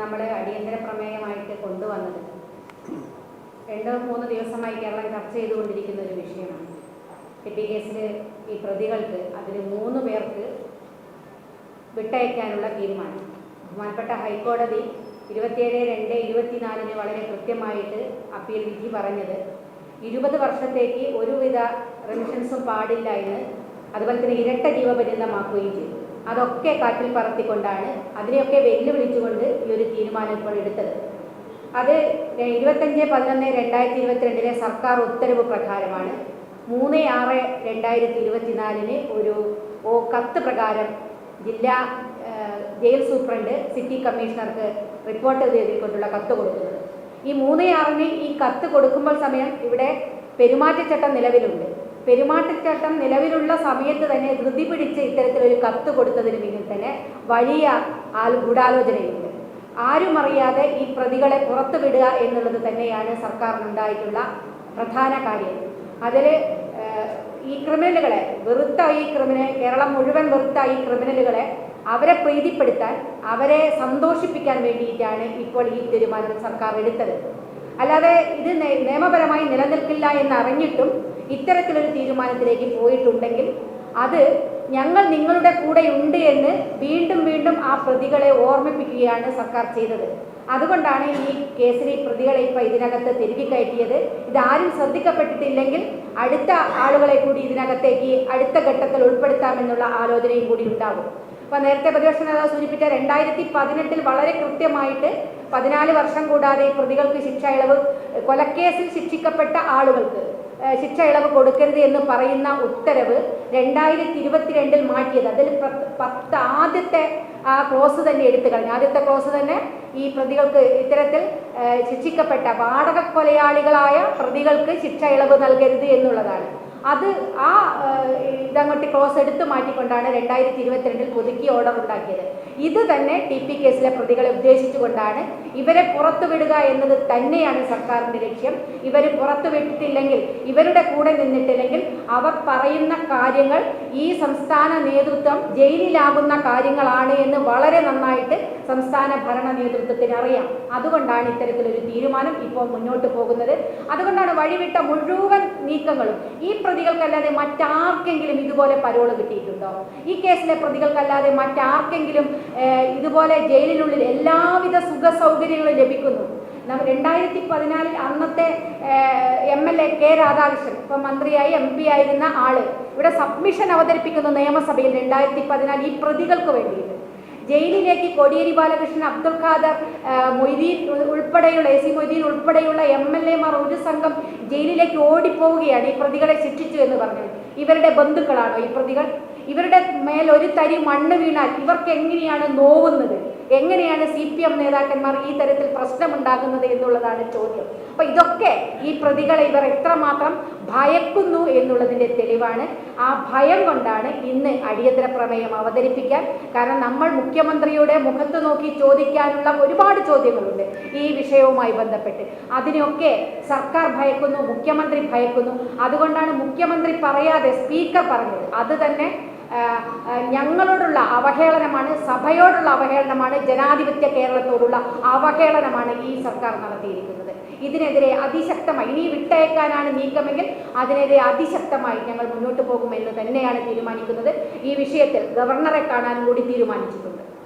നമ്മൾ അടിയന്തര പ്രമേയമായിട്ട് കൊണ്ടുവന്നത് 2-3 ദിവസമായി കേരളം ചർച്ച ചെയ്തുകൊണ്ടിരിക്കുന്ന ഒരു വിഷയമാണ്. പെറ്റി കേസിൽ ഈ പ്രതികൾക്ക് അതിൽ 3 പേർക്ക് വിട്ടയക്കാനുള്ള തീരുമാനം. ബഹുമാനപ്പെട്ട ഹൈക്കോടതി 27/2/24 വളരെ കൃത്യമായിട്ട് അപ്പീൽ വിധി പറഞ്ഞത് 20 വർഷത്തേക്ക് ഒരുവിധ റെമിഷൻസും പാടില്ല എന്ന്, അതുപോലെ തന്നെ ഇരട്ട ജീവപര്യന്തമാക്കുകയും ചെയ്തു. അതൊക്കെ കാറ്റിൽ പറത്തിക്കൊണ്ടാണ്, അതിനെയൊക്കെ വെല്ലുവിളിച്ചുകൊണ്ട് ഈ ഒരു തീരുമാനം ഇപ്പോൾ എടുത്തത്. അത് 25/11/2022 സർക്കാർ ഉത്തരവ് പ്രകാരമാണ്. 3/6/2024 ഒരു കത്ത് പ്രകാരം ജില്ലാ ജയിൽ സൂപ്രണ്ട് സിറ്റി കമ്മീഷണർക്ക് റിപ്പോർട്ട് ചെയ്തുകൊണ്ടുള്ള കത്ത് കൊടുക്കുന്നത്. ഈ 3/6 ഈ കത്ത് കൊടുക്കുമ്പോൾ സമയം ഇവിടെ പെരുമാറ്റച്ചട്ടം നിലവിലുണ്ട്. പെരുമാറ്റച്ചട്ടം നിലവിലുള്ള സമയത്ത് തന്നെ ധൃതി പിടിച്ച് ഇത്തരത്തിലൊരു കത്ത് കൊടുത്തതിന് പിന്നിൽ തന്നെ വലിയ ഗൂഢാലോചനയുണ്ട്. ആരും അറിയാതെ ഈ പ്രതികളെ പുറത്തു വിടുക എന്നുള്ളത് തന്നെയാണ് സർക്കാരിനുണ്ടായിട്ടുള്ള പ്രധാന കാര്യം. അതിൽ ഈ ക്രിമിനലുകളെ കേരളം മുഴുവൻ വെറുത്ത ഈ ക്രിമിനലുകളെ അവരെ പ്രീതിപ്പെടുത്താൻ, അവരെ സന്തോഷിപ്പിക്കാൻ വേണ്ടിയിട്ടാണ് ഇപ്പോൾ ഈ തീരുമാനം സർക്കാർ എടുത്തത്. അല്ലാതെ ഇത് നിയമപരമായി നിലനിൽക്കില്ല എന്നറിഞ്ഞിട്ടും ഇത്തരത്തിലൊരു തീരുമാനത്തിലേക്ക് പോയിട്ടുണ്ടെങ്കിൽ അത് ഞങ്ങൾ നിങ്ങളുടെ കൂടെയുണ്ട് എന്ന് വീണ്ടും വീണ്ടും ആ പ്രതികളെ ഓർമ്മിപ്പിക്കുകയാണ് സർക്കാർ ചെയ്തത്. അതുകൊണ്ടാണ് ഈ കേസിലെ പ്രതികളെ ഇപ്പോൾ ഇതിനകത്ത് തിരികെ കയറ്റിയത്. ഇതാരും ശ്രദ്ധിക്കപ്പെട്ടിട്ടില്ലെങ്കിൽ അടുത്ത ആളുകളെ കൂടി ഇതിനകത്തേക്ക് അടുത്ത ഘട്ടത്തിൽ ഉൾപ്പെടുത്താമെന്നുള്ള ആലോചനയും കൂടി ഉണ്ടാകും. അപ്പോൾ നേരത്തെ പ്രതിപക്ഷ നേതാവ് സൂചിപ്പിച്ച 2018 വളരെ കൃത്യമായിട്ട് 14 വർഷം കൂടാതെ ഈ പ്രതികൾക്ക് ശിക്ഷ ഇളവ്, കൊലക്കേസിൽ ശിക്ഷിക്കപ്പെട്ട ആളുകൾക്ക് ശിക്ഷ ഇളവ് കൊടുക്കരുത് എന്ന് പറയുന്ന ഉത്തരവ് 2022 മാറ്റിയത്. അതിൽ 10 ആദ്യത്തെ ആ ക്ലോസ് തന്നെ എടുത്തു കളഞ്ഞു. ആദ്യത്തെ ക്ലോസ് തന്നെ ഈ പ്രതികൾക്ക് ഇത്തരത്തിൽ ശിക്ഷിക്കപ്പെട്ട വാടക കൊലയാളികളായ പ്രതികൾക്ക് ശിക്ഷ ഇളവ് നൽകരുത് എന്നുള്ളതാണ്. അത് ഇതങ്ങോട്ട് ക്ലോസ് എടുത്തു മാറ്റിക്കൊണ്ടാണ് 2022 പുതുക്കി ഓർഡർ ഉണ്ടാക്കിയത്. ഇത് തന്നെ TP കേസിലെ പ്രതികളെ ഉദ്ദേശിച്ചുകൊണ്ടാണ്. ഇവരെ പുറത്തുവിടുക എന്നത് തന്നെയാണ് സർക്കാരിൻ്റെ ലക്ഷ്യം. ഇവർ പുറത്തുവിട്ടിട്ടില്ലെങ്കിൽ, ഇവരുടെ കൂടെ നിന്നിട്ടില്ലെങ്കിൽ അവർ പറയുന്ന കാര്യങ്ങൾ ഈ സംസ്ഥാന നേതൃത്വം ജയിലിലാകുന്ന കാര്യങ്ങളാണ് എന്ന് വളരെ നന്നായിട്ട് സംസ്ഥാന ഭരണ നേതൃത്വത്തിന് അറിയാം. അതുകൊണ്ടാണ് ഇത്തരത്തിലൊരു തീരുമാനം ഇപ്പോൾ മുന്നോട്ട് പോകുന്നത്. അതുകൊണ്ടാണ് വഴിവിട്ട മുഴുവൻ നീക്കങ്ങളും. ഈ പ്രതികൾക്കല്ലാതെ മറ്റാർക്കെങ്കിലും ഇതുപോലെ പരോള് കിട്ടിയിട്ടുണ്ടോ? ഈ കേസിലെ പ്രതികൾക്കല്ലാതെ മറ്റാർക്കെങ്കിലും ഇതുപോലെ ജയിലിനുള്ളിൽ എല്ലാവിധ സുഖ സൗകര്യങ്ങളും ലഭിക്കുന്നു? 2014 അന്നത്തെ MLA K രാധാകൃഷ്ണൻ, ഇപ്പം മന്ത്രിയായി MP ആയിരുന്ന ആള് ഇവിടെ സബ്മിഷൻ അവതരിപ്പിക്കുന്നു നിയമസഭയിൽ 2014 ഈ പ്രതികൾക്ക് വേണ്ടിയിട്ട്. ജയിലിലേക്ക് കോടിയേരി ബാലകൃഷ്ണൻ, അബ്ദുൽ ഖാദർ, മൊയ്തീൻ ഉൾപ്പെടെയുള്ള AC മൊയ്തീൻ ഉൾപ്പെടെയുള്ള MLA മാർ ഒരു സംഘം ജയിലിലേക്ക് ഓടിപ്പോവുകയാണ് ഈ പ്രതികളെ ശിക്ഷിച്ചു എന്ന് പറഞ്ഞത്. ഇവരുടെ ബന്ധുക്കളാണോ ഈ പ്രതികൾ? ഇവരുടെ മേൽ ഒരു തരി മണ്ണ് വീണാൽ ഇവർക്ക് എങ്ങനെയാണ് നോവുന്നത്? എങ്ങനെയാണ് CPM നേതാക്കന്മാർ ഈ തരത്തിൽ പ്രശ്നമുണ്ടാകുന്നത് എന്നുള്ളതാണ് ചോദ്യം. അപ്പോൾ ഇതൊക്കെ ഈ പ്രതികളെ ഇവർ എത്രമാത്രം ഭയക്കുന്നു എന്നുള്ളതിൻ്റെ തെളിവാണ്. ആ ഭയം കൊണ്ടാണ് ഇന്ന് അടിയന്തര പ്രമേയം അവതരിപ്പിക്കാൻ. കാരണം നമ്മൾ മുഖ്യമന്ത്രിയുടെ മുഖത്ത് നോക്കി ചോദിക്കാനുള്ള ഒരുപാട് ചോദ്യങ്ങളുണ്ട് ഈ വിഷയവുമായി ബന്ധപ്പെട്ട്. അതിനെയൊക്കെ സർക്കാർ ഭയക്കുന്നു, മുഖ്യമന്ത്രി ഭയക്കുന്നു. അതുകൊണ്ടാണ് മുഖ്യമന്ത്രി പറയാതെ സ്പീക്കർ പറഞ്ഞത്. അത് തന്നെ ഞങ്ങളോടുള്ള അവഹേളനമാണ്, സഭയോടുള്ള അവഹേളനമാണ്, ജനാധിപത്യ കേരളത്തോടുള്ള അവഹേളനമാണ് ഈ സർക്കാർ നടത്തിയിരിക്കുന്നത്. ഇതിനെതിരെ അതിശക്തമായി, ഇനി വിട്ടയക്കാനാണ് നീക്കമെങ്കിൽ അതിനെതിരെ അതിശക്തമായി ഞങ്ങൾ മുന്നോട്ട് പോകുമെന്ന് തന്നെയാണ് തീരുമാനിക്കുന്നത്. ഈ വിഷയത്തിൽ ഗവർണറെ കാണാൻ കൂടി തീരുമാനിച്ചിട്ടുണ്ട്.